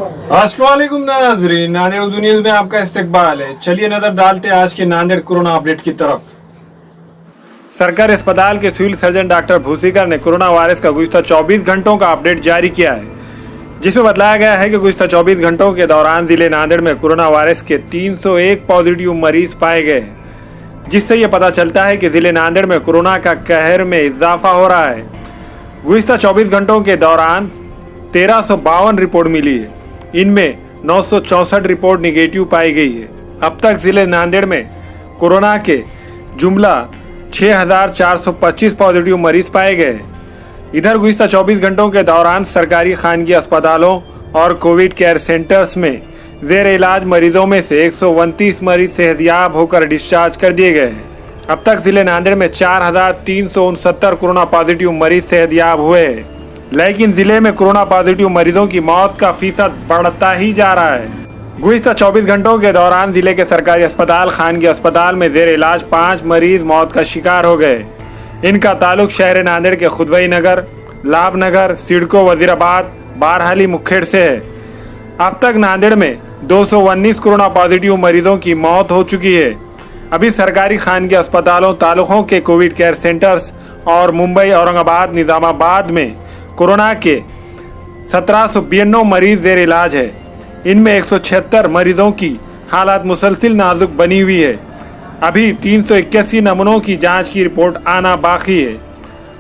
अस्सलामुअलैकुम नाज़रीन, नांदेड़ उर्दू न्यूज़ में आपका इस्तकबाल है। चलिए नजर डालते हैं आज के नांदेड़ कोरोना अपडेट की तरफ। सरकारी अस्पताल के सिविल सर्जन डॉक्टर भूसीकर ने कोरोना वायरस का गुज़िश्ता 24 घंटों का अपडेट जारी किया है, जिसमें बताया गया है कि गुज़िश्ता 24 घंटों के दौरान जिले नांदेड़ में कोरोना वायरस के 301 पॉजिटिव मरीज पाए गए, जिससे ये पता चलता है कि जिले नांदेड़ में कोरोना का कहर में इजाफा हो रहा है। गुज़िश्ता 24 घंटों के दौरान 1352 रिपोर्ट मिली है, इनमें 964 रिपोर्ट निगेटिव पाई गई है। अब तक जिले नांदेड़ में कोरोना के जुमला 6425 पॉजिटिव मरीज पाए गए। इधर गुज़िश्ता 24 घंटों के दौरान सरकारी खानगी अस्पतालों और कोविड केयर सेंटर्स में जेर इलाज मरीजों में से 129 मरीज सेहतयाब होकर डिस्चार्ज कर दिए गए हैं। अब तक जिले नांदेड़ में 4369 कोरोना पॉजिटिव मरीज सेहतयाब हुए हैं, लेकिन जिले में कोरोना पॉजिटिव मरीजों की मौत का फीसद बढ़ता ही जा रहा है। गुज़िश्ता 24 घंटों के दौरान जिले के सरकारी अस्पताल खानगी अस्पताल में जेर इलाज 5 मरीज मौत का शिकार हो गए। इनका ताल्लुक शहर नांदेड़ के खुदवई नगर, लाभनगर, सिडको, वजीराबाद, बारहाली, मुखेड़ से है। अब तक नांदेड़ में 219 कोरोना पॉजिटिव मरीजों की मौत हो चुकी है। अभी सरकारी खानगी अस्पतालों, तालुकों के कोविड केयर सेंटर्स और मुंबई, औरंगाबाद, निजामाबाद में कोरोना के 1792 मरीज जेर इलाज है। इनमें 176 मरीजों की हालत मुसलसिल नाजुक बनी हुई है। अभी 381 नमूनों की जांच की रिपोर्ट आना बाकी है।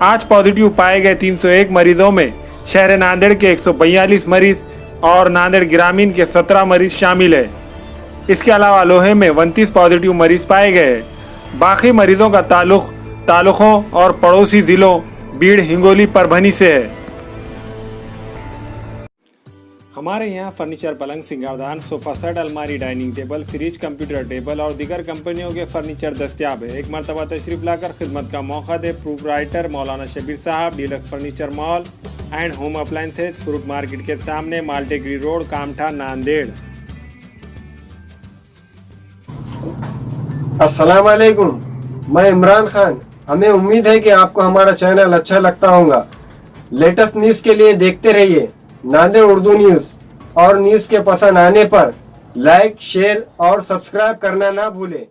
आज पॉजिटिव पाए गए 301 मरीजों में शहर नांदेड़ के 142 मरीज और नांदेड़ ग्रामीण के 17 मरीज शामिल है। इसके अलावा लोहे में 29 पॉजिटिव मरीज पाए गए। बाकी मरीजों का तालुकों और पड़ोसी जिलों बीड़, हिंगोली, परभनी से है। हमारे यहाँ फर्नीचर, पलंग, सिंगारदान, सोफा सेट, अलमारी, dining table, fridge, computer table और दीगर कंपनियों के फर्नीचर दस्तियाब है। एक मरतबा तशरीफ लाकर खिदमत का मौका दे। प्रोपराइटर मौलाना शबीर साहब, deluxe furniture mall and home appliances, fruit market के सामने, माल्टेगरी रोड, कामठा, नांदेड़। अस्सलाम वालेकुम, मैं इमरान खान। हमें उम्मीद है कि आपको हमारा चैनल अच्छा लगता होगा। लेटेस्ट न्यूज़ के लिए देखते रहिए नांदेड़ उर्दू न्यूज़, और न्यूज़ के पसंद आने पर लाइक, शेयर और सब्सक्राइब करना ना भूलें।